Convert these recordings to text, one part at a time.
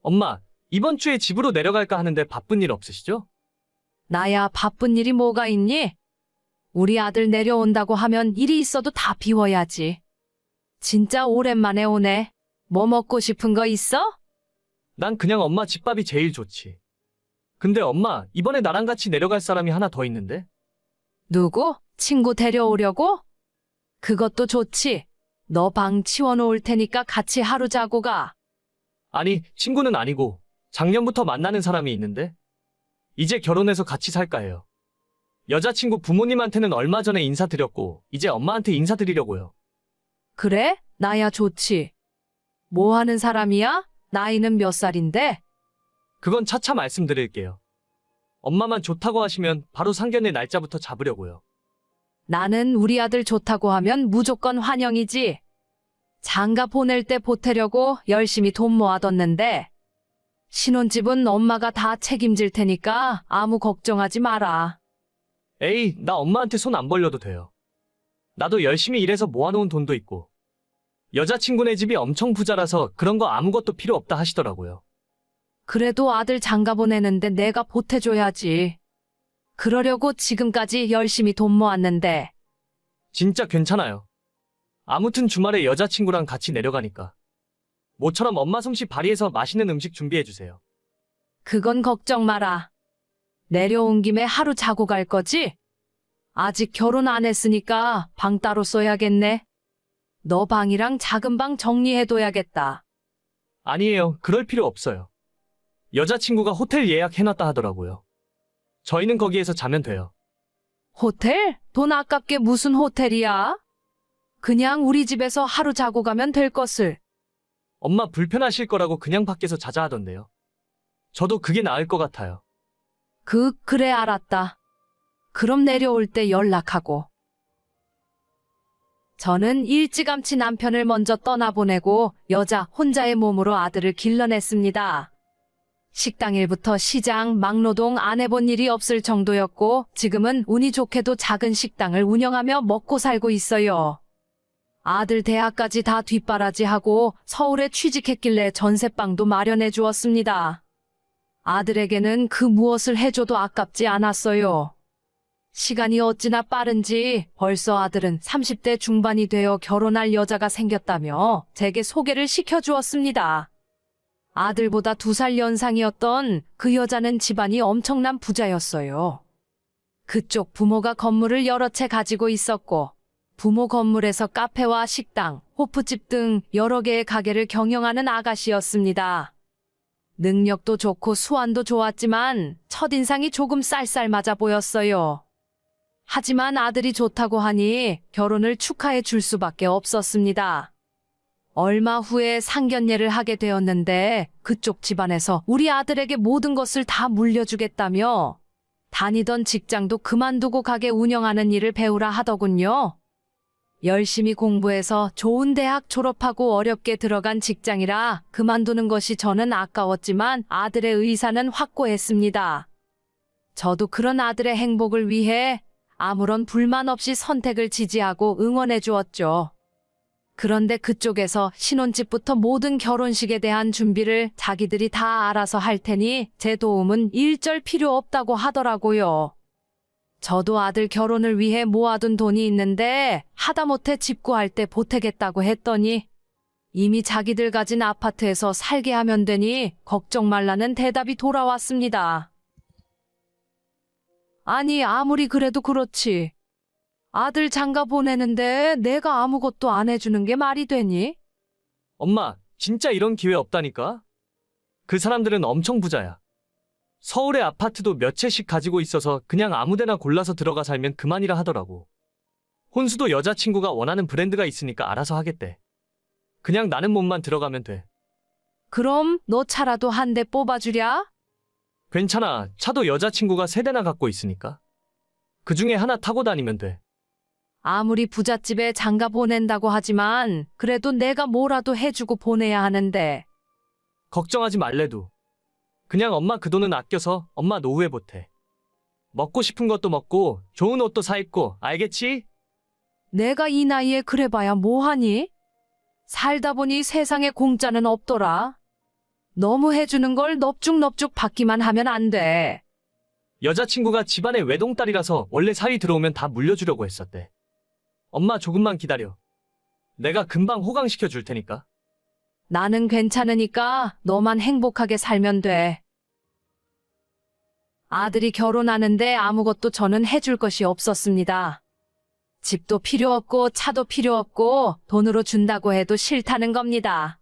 엄마, 이번 주에 집으로 내려갈까 하는데 바쁜 일 없으시죠? 나야 바쁜 일이 뭐가 있니? 우리 아들 내려온다고 하면 일이 있어도 다 비워야지. 진짜 오랜만에 오네. 뭐 먹고 싶은 거 있어? 난 그냥 엄마 집밥이 제일 좋지. 근데 엄마, 이번에 나랑 같이 내려갈 사람이 하나 더 있는데? 누구? 친구 데려오려고? 그것도 좋지. 너 방 치워놓을 테니까 같이 하루 자고 가. 아니, 친구는 아니고 작년부터 만나는 사람이 있는데 이제 결혼해서 같이 살까 해요. 여자친구 부모님한테는 얼마 전에 인사드렸고 이제 엄마한테 인사드리려고요. 그래? 나야 좋지. 뭐 하는 사람이야? 나이는 몇 살인데? 그건 차차 말씀드릴게요. 엄마만 좋다고 하시면 바로 상견례 날짜부터 잡으려고요. 나는 우리 아들 좋다고 하면 무조건 환영이지. 장가 보낼 때 보태려고 열심히 돈 모아뒀는데 신혼집은 엄마가 다 책임질 테니까 아무 걱정하지 마라. 에이, 나 엄마한테 손 안 벌려도 돼요. 나도 열심히 일해서 모아놓은 돈도 있고 여자친구네 집이 엄청 부자라서 그런 거 아무것도 필요 없다 하시더라고요. 그래도 아들 장가 보내는데 내가 보태줘야지. 그러려고 지금까지 열심히 돈 모았는데. 진짜 괜찮아요. 아무튼 주말에 여자친구랑 같이 내려가니까 모처럼 엄마 솜씨 발휘해서 맛있는 음식 준비해주세요. 그건 걱정 마라. 내려온 김에 하루 자고 갈 거지? 아직 결혼 안 했으니까 방 따로 써야겠네. 너 방이랑 작은 방 정리해둬야겠다. 아니에요. 그럴 필요 없어요. 여자친구가 호텔 예약해놨다 하더라고요. 저희는 거기에서 자면 돼요. 호텔? 돈 아깝게 무슨 호텔이야? 그냥 우리 집에서 하루 자고 가면 될 것을. 엄마 불편하실 거라고 그냥 밖에서 자자 하던데요. 저도 그게 나을 것 같아요. 그래 알았다. 그럼 내려올 때 연락하고. 저는 일찌감치 남편을 먼저 떠나보내고 여자 혼자의 몸으로 아들을 길러냈습니다. 식당 일부터 시장, 막노동 안 해본 일이 없을 정도였고 지금은 운이 좋게도 작은 식당을 운영하며 먹고 살고 있어요. 아들 대학까지 다 뒷바라지하고 서울에 취직했길래 전세방도 마련해 주었습니다. 아들에게는 그 무엇을 해줘도 아깝지 않았어요. 시간이 어찌나 빠른지 벌써 아들은 30대 중반이 되어 결혼할 여자가 생겼다며 제게 소개를 시켜주었습니다. 아들보다 2살 연상이었던 그 여자는 집안이 엄청난 부자였어요. 그쪽 부모가 건물을 여러 채 가지고 있었고 부모 건물에서 카페와 식당, 호프집 등 여러 개의 가게를 경영하는 아가씨였습니다. 능력도 좋고 수완도 좋았지만 첫인상이 조금 쌀쌀맞아 보였어요. 하지만 아들이 좋다고 하니 결혼을 축하해 줄 수밖에 없었습니다. 얼마 후에 상견례를 하게 되었는데 그쪽 집안에서 우리 아들에게 모든 것을 다 물려주겠다며 다니던 직장도 그만두고 가게 운영하는 일을 배우라 하더군요. 열심히 공부해서 좋은 대학 졸업하고 어렵게 들어간 직장이라 그만두는 것이 저는 아까웠지만 아들의 의사는 확고했습니다. 저도 그런 아들의 행복을 위해 아무런 불만 없이 선택을 지지하고 응원해 주었죠. 그런데 그쪽에서 신혼집부터 모든 결혼식에 대한 준비를 자기들이 다 알아서 할 테니 제 도움은 일절 필요 없다고 하더라고요. 저도 아들 결혼을 위해 모아둔 돈이 있는데 하다못해 집 구할 때 보태겠다고 했더니 이미 자기들 가진 아파트에서 살게 하면 되니 걱정 말라는 대답이 돌아왔습니다. 아니 아무리 그래도 그렇지. 아들 장가 보내는데 내가 아무것도 안 해주는 게 말이 되니? 엄마, 진짜 이런 기회 없다니까? 그 사람들은 엄청 부자야. 서울에 아파트도 몇 채씩 가지고 있어서 그냥 아무데나 골라서 들어가 살면 그만이라 하더라고. 혼수도 여자친구가 원하는 브랜드가 있으니까 알아서 하겠대. 그냥 나는 몸만 들어가면 돼. 그럼 너 차라도 한 대 뽑아주랴? 괜찮아. 차도 여자친구가 3대나 갖고 있으니까. 그 중에 하나 타고 다니면 돼. 아무리 부잣집에 장가 보낸다고 하지만 그래도 내가 뭐라도 해주고 보내야 하는데. 걱정하지 말래도. 그냥 엄마 그 돈은 아껴서 엄마 노후에 보태. 먹고 싶은 것도 먹고 좋은 옷도 사 입고 알겠지? 내가 이 나이에 그래봐야 뭐하니? 살다 보니 세상에 공짜는 없더라. 너무 해주는 걸 넙죽넙죽 받기만 하면 안 돼. 여자친구가 집안의 외동딸이라서 원래 사위 들어오면 다 물려주려고 했었대. 엄마 조금만 기다려. 내가 금방 호강시켜 줄 테니까. 나는 괜찮으니까 너만 행복하게 살면 돼. 아들이 결혼하는데 아무것도 저는 해줄 것이 없었습니다. 집도 필요 없고 차도 필요 없고 돈으로 준다고 해도 싫다는 겁니다.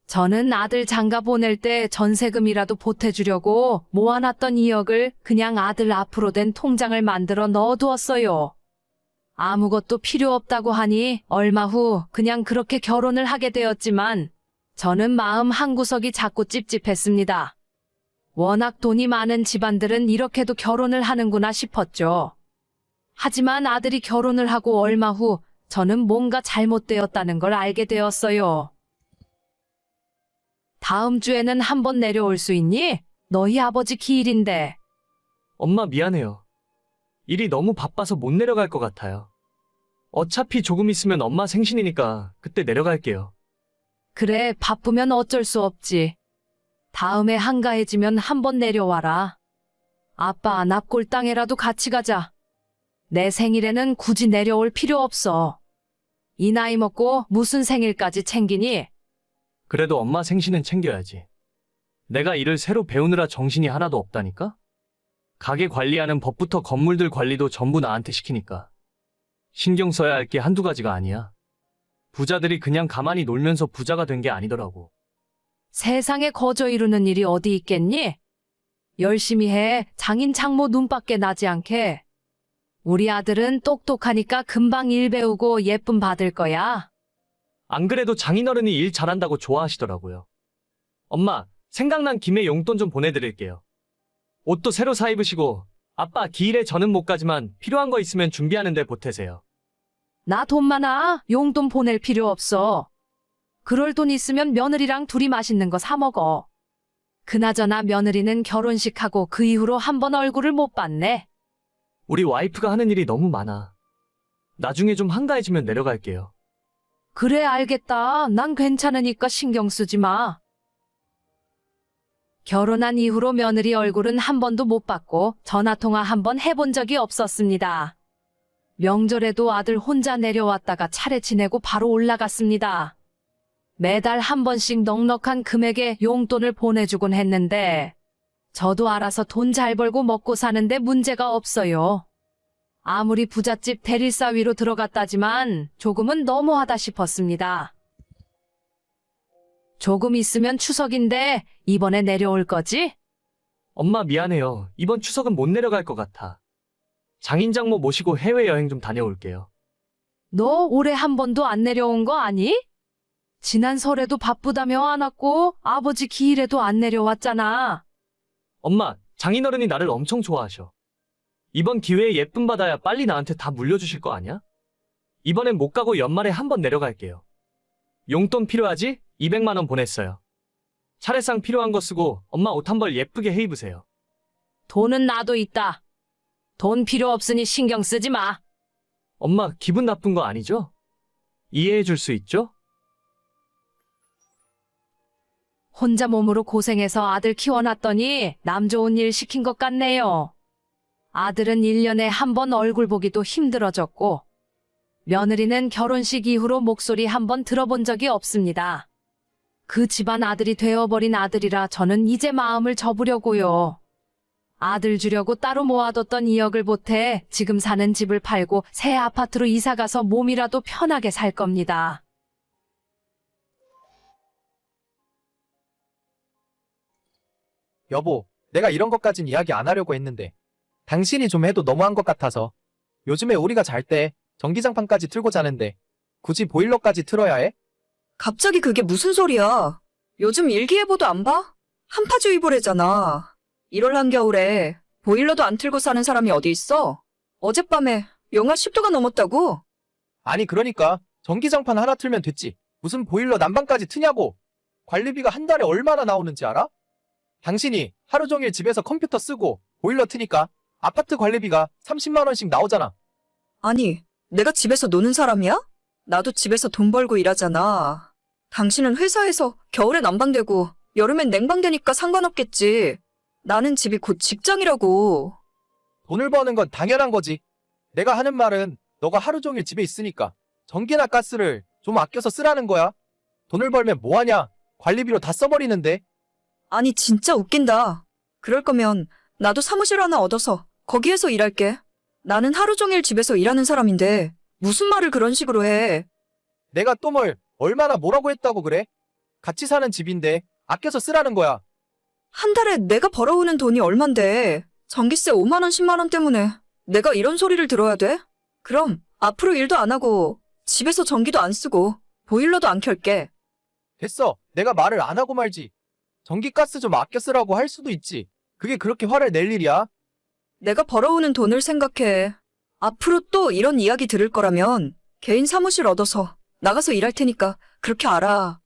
저는 아들 장가 보낼 때 전세금이라도 보태주려고 모아놨던 2억을 그냥 아들 앞으로 된 통장을 만들어 넣어두었어요. 아무것도 필요 없다고 하니 얼마 후 그냥 그렇게 결혼을 하게 되었지만 저는 마음 한구석이 자꾸 찝찝했습니다. 워낙 돈이 많은 집안들은 이렇게도 결혼을 하는구나 싶었죠. 하지만 아들이 결혼을 하고 얼마 후 저는 뭔가 잘못되었다는 걸 알게 되었어요. 다음 주에는 한번 내려올 수 있니? 너희 아버지 기일인데. 엄마 미안해요. 일이 너무 바빠서 못 내려갈 것 같아요. 어차피 조금 있으면 엄마 생신이니까 그때 내려갈게요. 그래, 바쁘면 어쩔 수 없지. 다음에 한가해지면 한번 내려와라. 아빠 납골당에라도 같이 가자. 내 생일에는 굳이 내려올 필요 없어. 이 나이 먹고 무슨 생일까지 챙기니? 그래도 엄마 생신은 챙겨야지. 내가 일을 새로 배우느라 정신이 하나도 없다니까? 가게 관리하는 법부터 건물들 관리도 전부 나한테 시키니까. 신경 써야 할 게 한두 가지가 아니야. 부자들이 그냥 가만히 놀면서 부자가 된 게 아니더라고. 세상에 거저 이루는 일이 어디 있겠니? 열심히 해. 장인 장모 눈밖에 나지 않게. 우리 아들은 똑똑하니까 금방 일 배우고 예쁨 받을 거야. 안 그래도 장인어른이 일 잘한다고 좋아하시더라고요. 엄마, 생각난 김에 용돈 좀 보내드릴게요. 옷도 새로 사 입으시고, 아빠 기일에 저는 못 가지만 필요한 거 있으면 준비하는데 보태세요. 나 돈 많아. 용돈 보낼 필요 없어. 그럴 돈 있으면 며느리랑 둘이 맛있는 거 사 먹어. 그나저나 며느리는 결혼식하고 그 이후로 한 번 얼굴을 못 봤네. 우리 와이프가 하는 일이 너무 많아. 나중에 좀 한가해지면 내려갈게요. 그래, 알겠다. 난 괜찮으니까 신경 쓰지 마. 결혼한 이후로 며느리 얼굴은 한 번도 못 봤고 전화통화 한 번 해본 적이 없었습니다. 명절에도 아들 혼자 내려왔다가 차례 지내고 바로 올라갔습니다. 매달 한 번씩 넉넉한 금액의 용돈을 보내주곤 했는데 저도 알아서 돈 잘 벌고 먹고 사는데 문제가 없어요. 아무리 부잣집 대릴사위로 들어갔다지만 조금은 너무하다 싶었습니다. 조금 있으면 추석인데 이번에 내려올 거지? 엄마 미안해요. 이번 추석은 못 내려갈 것 같아. 장인장모 모시고 해외여행 좀 다녀올게요. 너 올해 한 번도 안 내려온 거 아니? 지난 설에도 바쁘다며 안 왔고 아버지 기일에도 안 내려왔잖아. 엄마, 장인어른이 나를 엄청 좋아하셔. 이번 기회에 예쁨 받아야 빨리 나한테 다 물려주실 거 아니야? 이번엔 못 가고 연말에 한 번 내려갈게요. 용돈 필요하지? 200만 원 보냈어요. 차례상 필요한 거 쓰고 엄마 옷 한 벌 예쁘게 해 입으세요. 돈은 나도 있다. 돈 필요 없으니 신경 쓰지 마. 엄마 기분 나쁜 거 아니죠? 이해해 줄 수 있죠? 혼자 몸으로 고생해서 아들 키워놨더니 남 좋은 일 시킨 것 같네요. 아들은 1년에 한 번 얼굴 보기도 힘들어졌고 며느리는 결혼식 이후로 목소리 한 번 들어본 적이 없습니다. 그 집안 아들이 되어버린 아들이라 저는 이제 마음을 접으려고요. 아들 주려고 따로 모아뒀던 2억을 보태 지금 사는 집을 팔고 새 아파트로 이사가서 몸이라도 편하게 살 겁니다. 여보, 내가 이런 것까진 이야기 안 하려고 했는데 당신이 좀 해도 너무한 것 같아서. 요즘에 우리가 잘 때 전기장판까지 틀고 자는데 굳이 보일러까지 틀어야 해? 갑자기 그게 무슨 소리야? 요즘 일기예보도 안 봐? 한파주의보래잖아. 1월 한겨울에 보일러도 안 틀고 사는 사람이 어디 있어? 어젯밤에 영하 10도가 넘었다고? 아니 그러니까 전기장판 하나 틀면 됐지. 무슨 보일러 난방까지 트냐고. 관리비가 한 달에 얼마나 나오는지 알아? 당신이 하루 종일 집에서 컴퓨터 쓰고 보일러 트니까 아파트 관리비가 30만 원씩 나오잖아. 아니, 내가 집에서 노는 사람이야? 나도 집에서 돈 벌고 일하잖아. 당신은 회사에서 겨울에 난방되고 여름엔 냉방되니까 상관없겠지. 나는 집이 곧 직장이라고. 돈을 버는 건 당연한 거지. 내가 하는 말은 너가 하루 종일 집에 있으니까 전기나 가스를 좀 아껴서 쓰라는 거야. 돈을 벌면 뭐하냐? 관리비로 다 써버리는데. 아니, 진짜 웃긴다. 그럴 거면 나도 사무실 하나 얻어서 거기에서 일할게. 나는 하루 종일 집에서 일하는 사람인데 무슨 말을 그런 식으로 해. 내가 또 뭘 얼마나 뭐라고 했다고 그래? 같이 사는 집인데 아껴서 쓰라는 거야. 한 달에 내가 벌어오는 돈이 얼만데 전기세 5만 원, 10만 원 때문에 내가 이런 소리를 들어야 돼? 그럼 앞으로 일도 안 하고 집에서 전기도 안 쓰고 보일러도 안 켤게. 됐어. 내가 말을 안 하고 말지. 전기 가스 좀 아껴 쓰라고 할 수도 있지. 그게 그렇게 화를 낼 일이야? 내가 벌어오는 돈을 생각해. 앞으로 또 이런 이야기 들을 거라면 개인 사무실 얻어서 나가서 일할 테니까 그렇게 알아.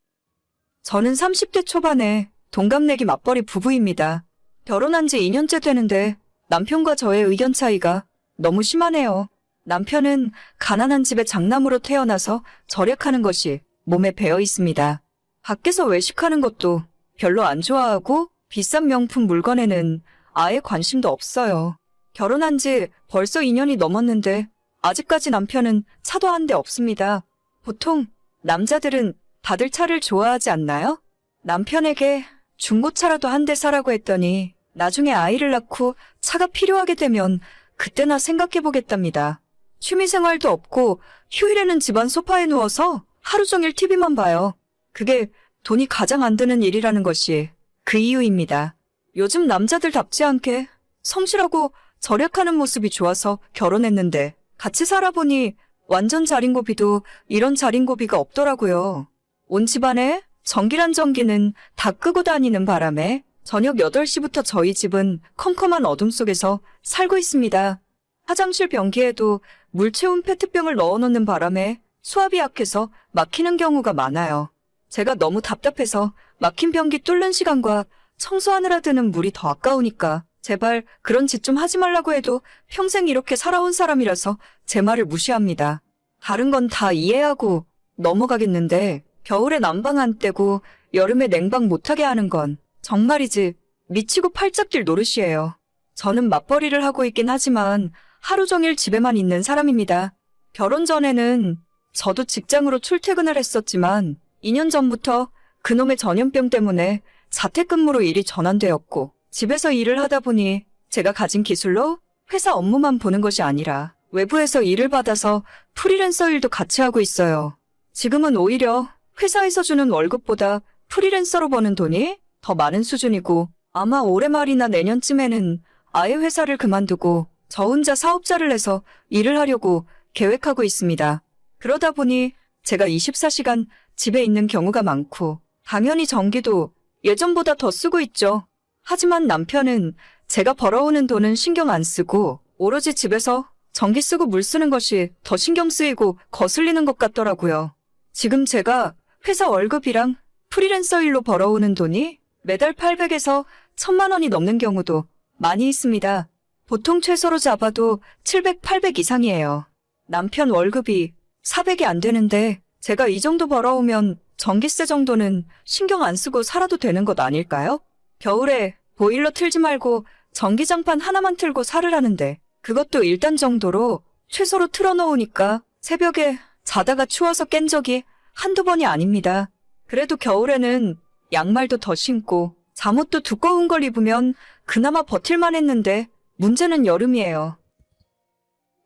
저는 30대 초반에 동갑내기 맞벌이 부부입니다. 결혼한 지 2년째 되는데 남편과 저의 의견 차이가 너무 심하네요. 남편은 가난한 집의 장남으로 태어나서 절약하는 것이 몸에 배어 있습니다. 밖에서 외식하는 것도 별로 안 좋아하고 비싼 명품 물건에는 아예 관심도 없어요. 결혼한 지 벌써 2년이 넘었는데 아직까지 남편은 차도 한 대 없습니다. 보통 남자들은 다들 차를 좋아하지 않나요? 남편에게 중고차라도 한 대 사라고 했더니 나중에 아이를 낳고 차가 필요하게 되면 그때나 생각해보겠답니다. 취미생활도 없고 휴일에는 집안 소파에 누워서 하루 종일 TV만 봐요. 그게 돈이 가장 안 드는 일이라는 것이 그 이유입니다. 요즘 남자들답지 않게 성실하고 절약하는 모습이 좋아서 결혼했는데 같이 살아보니 완전 자린고비도 이런 자린고비가 없더라고요. 온 집안에 전기란 전기는 다 끄고 다니는 바람에 저녁 8시부터 저희 집은 컴컴한 어둠 속에서 살고 있습니다. 화장실 변기에도 물 채운 페트병을 넣어놓는 바람에 수압이 약해서 막히는 경우가 많아요. 제가 너무 답답해서 막힌 변기 뚫는 시간과 청소하느라 드는 물이 더 아까우니까 제발 그런 짓 좀 하지 말라고 해도 평생 이렇게 살아온 사람이라서 제 말을 무시합니다. 다른 건 다 이해하고 넘어가겠는데 겨울에 난방 안 떼고 여름에 냉방 못하게 하는 건 정말이지 미치고 팔짝 뛸 노릇이에요. 저는 맞벌이를 하고 있긴 하지만 하루 종일 집에만 있는 사람입니다. 결혼 전에는 저도 직장으로 출퇴근을 했었지만 2년 전부터 그놈의 전염병 때문에 자택근무로 일이 전환되었고 집에서 일을 하다 보니 제가 가진 기술로 회사 업무만 보는 것이 아니라 외부에서 일을 받아서 프리랜서 일도 같이 하고 있어요. 지금은 오히려 회사에서 주는 월급보다 프리랜서로 버는 돈이 더 많은 수준이고 아마 올해 말이나 내년쯤에는 아예 회사를 그만두고 저 혼자 사업자를 내서 일을 하려고 계획하고 있습니다. 그러다 보니 제가 24시간 집에 있는 경우가 많고 당연히 전기도 예전보다 더 쓰고 있죠. 하지만 남편은 제가 벌어오는 돈은 신경 안 쓰고 오로지 집에서 전기 쓰고 물 쓰는 것이 더 신경 쓰이고 거슬리는 것 같더라고요. 지금 제가 회사 월급이랑 프리랜서 일로 벌어오는 돈이 매달 800에서 1000만 원이 넘는 경우도 많이 있습니다. 보통 최소로 잡아도 700, 800 이상이에요. 남편 월급이 400이 안 되는데 제가 이 정도 벌어오면 전기세 정도는 신경 안 쓰고 살아도 되는 것 아닐까요? 겨울에 보일러 틀지 말고 전기장판 하나만 틀고 살으라는데 그것도 1단 정도로 최소로 틀어놓으니까 새벽에 자다가 추워서 깬 적이 한두 번이 아닙니다. 그래도 겨울에는 양말도 더 신고 잠옷도 두꺼운 걸 입으면 그나마 버틸만 했는데 문제는 여름이에요.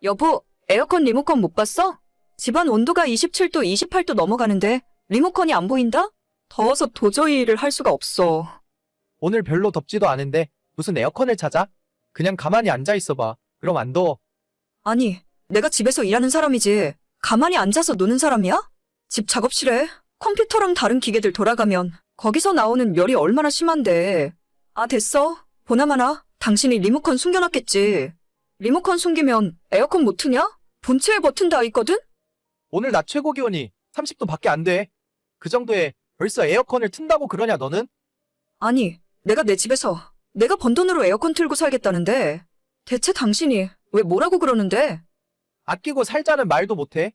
여보, 에어컨 리모컨 못 봤어? 집안 온도가 27도, 28도 넘어가는데 리모컨이 안 보인다? 더워서 도저히 일을 할 수가 없어. 오늘 별로 덥지도 않은데 무슨 에어컨을 찾아? 그냥 가만히 앉아 있어봐. 그럼 안 더워. 아니, 내가 집에서 일하는 사람이지 가만히 앉아서 노는 사람이야? 집 작업실에 컴퓨터랑 다른 기계들 돌아가면 거기서 나오는 열이 얼마나 심한데. 아, 됐어. 보나마나 당신이 리모컨 숨겨놨겠지. 리모컨 숨기면 에어컨 못 트냐? 본체에 버튼 다 있거든? 오늘 낮 최고 기온이 30도 밖에 안 돼. 그 정도에 벌써 에어컨을 튼다고 그러냐 너는? 아니, 내가 내 집에서 내가 번 돈으로 에어컨 틀고 살겠다는데 대체 당신이 왜 뭐라고 그러는데? 아끼고 살자는 말도 못해.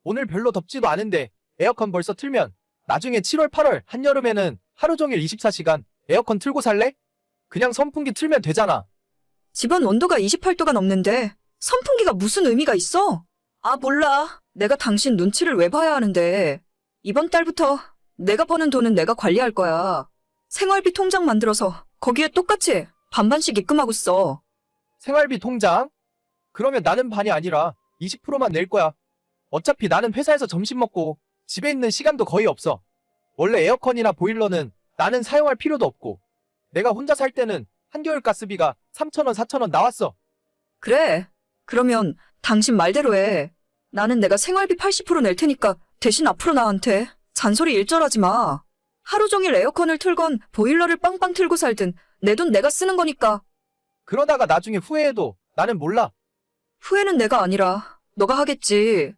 오늘 별로 덥지도 않은데 에어컨 벌써 틀면 나중에 7월, 8월, 한여름에는 하루 종일 24시간 에어컨 틀고 살래? 그냥 선풍기 틀면 되잖아. 집안 온도가 28도가 넘는데 선풍기가 무슨 의미가 있어? 아, 몰라. 내가 당신 눈치를 왜 봐야 하는데. 이번 달부터 내가 버는 돈은 내가 관리할 거야. 생활비 통장 만들어서 거기에 똑같이 반반씩 입금하고 써. 생활비 통장? 그러면 나는 반이 아니라 20%만 낼 거야. 어차피 나는 회사에서 점심 먹고 집에 있는 시간도 거의 없어. 원래 에어컨이나 보일러는 나는 사용할 필요도 없고 내가 혼자 살 때는 한겨울 가스비가 3,000원, 4,000원 나왔어. 그래. 그러면 당신 말대로 해. 나는 내가 생활비 80% 낼 테니까 대신 앞으로 나한테 잔소리 일절하지 마. 하루 종일 에어컨을 틀건 보일러를 빵빵 틀고 살든 내 돈 내가 쓰는 거니까. 그러다가 나중에 후회해도 나는 몰라. 후회는 내가 아니라 너가 하겠지.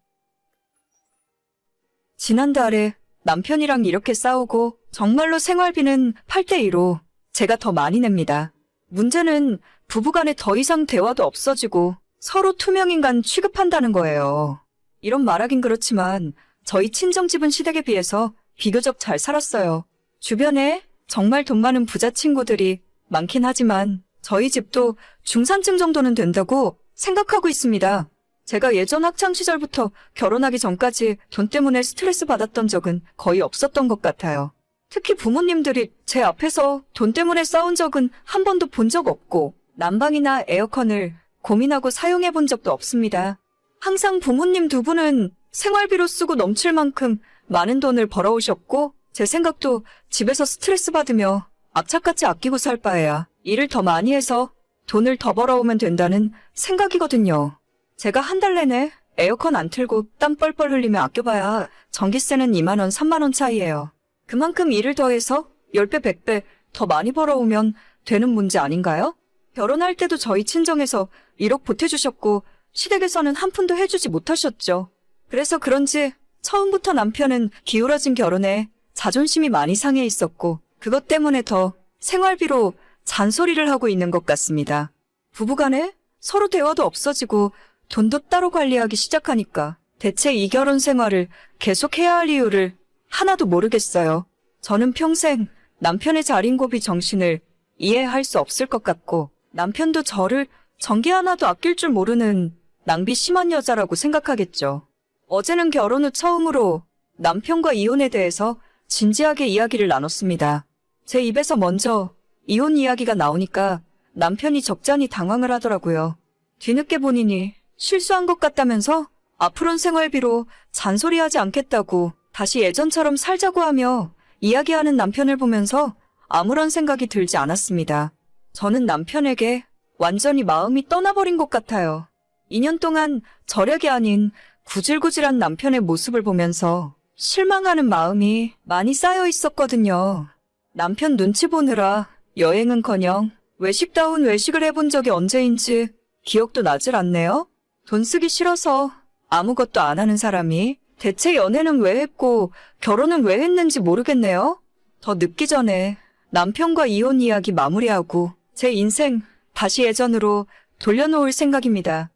지난달에 남편이랑 이렇게 싸우고 정말로 생활비는 8대2로 제가 더 많이 냅니다. 문제는 부부간에 더 이상 대화도 없어지고 서로 투명인간 취급한다는 거예요. 이런 말하긴 그렇지만 저희 친정집은 시댁에 비해서 비교적 잘 살았어요. 주변에 정말 돈 많은 부자 친구들이 많긴 하지만 저희 집도 중산층 정도는 된다고 생각하고 있습니다. 제가 예전 학창시절부터 결혼하기 전까지 돈 때문에 스트레스 받았던 적은 거의 없었던 것 같아요. 특히 부모님들이 제 앞에서 돈 때문에 싸운 적은 한 번도 본 적 없고 난방이나 에어컨을 고민하고 사용해 본 적도 없습니다. 항상 부모님 두 분은 생활비로 쓰고 넘칠 만큼 많은 돈을 벌어오셨고 제 생각도 집에서 스트레스 받으며 악착같이 아끼고 살 바에야 일을 더 많이 해서 돈을 더 벌어오면 된다는 생각이거든요. 제가 한 달 내내 에어컨 안 틀고 땀 뻘뻘 흘리며 아껴봐야 전기세는 2만 원, 3만 원 차이예요. 그만큼 일을 더해서 10배, 100배 더 많이 벌어오면 되는 문제 아닌가요? 결혼할 때도 저희 친정에서 1억 보태주셨고 시댁에서는 한 푼도 해주지 못하셨죠. 그래서 그런지 처음부터 남편은 기울어진 결혼에 자존심이 많이 상해 있었고 그것 때문에 더 생활비로 잔소리를 하고 있는 것 같습니다. 부부간에 서로 대화도 없어지고 돈도 따로 관리하기 시작하니까 대체 이 결혼 생활을 계속해야 할 이유를 하나도 모르겠어요. 저는 평생 남편의 자린고비 정신을 이해할 수 없을 것 같고 남편도 저를 전기 하나도 아낄 줄 모르는 낭비 심한 여자라고 생각하겠죠. 어제는 결혼 후 처음으로 남편과 이혼에 대해서 진지하게 이야기를 나눴습니다. 제 입에서 먼저 이혼 이야기가 나오니까 남편이 적잖이 당황을 하더라고요. 뒤늦게 본인이 실수한 것 같다면서 앞으로는 생활비로 잔소리하지 않겠다고 다시 예전처럼 살자고 하며 이야기하는 남편을 보면서 아무런 생각이 들지 않았습니다. 저는 남편에게 완전히 마음이 떠나버린 것 같아요. 2년 동안 절약이 아닌 구질구질한 남편의 모습을 보면서 실망하는 마음이 많이 쌓여 있었거든요. 남편 눈치 보느라 여행은커녕 외식다운 외식을 해본 적이 언제인지 기억도 나질 않네요. 돈 쓰기 싫어서 아무것도 안 하는 사람이 대체 연애는 왜 했고 결혼은 왜 했는지 모르겠네요. 더 늦기 전에 남편과 이혼 이야기 마무리하고 제 인생 다시 예전으로 돌려놓을 생각입니다.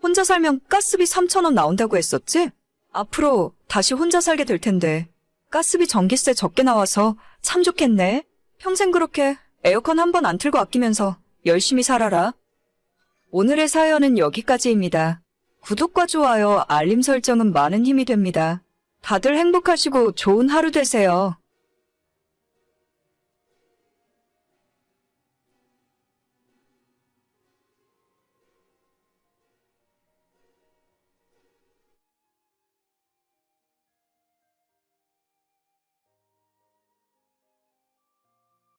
혼자 살면 가스비 3,000원 나온다고 했었지? 앞으로 다시 혼자 살게 될 텐데 가스비 전기세 적게 나와서 참 좋겠네. 평생 그렇게 에어컨 한 번 안 틀고 아끼면서 열심히 살아라. 오늘의 사연은 여기까지입니다. 구독과 좋아요, 알림 설정은 많은 힘이 됩니다. 다들 행복하시고 좋은 하루 되세요.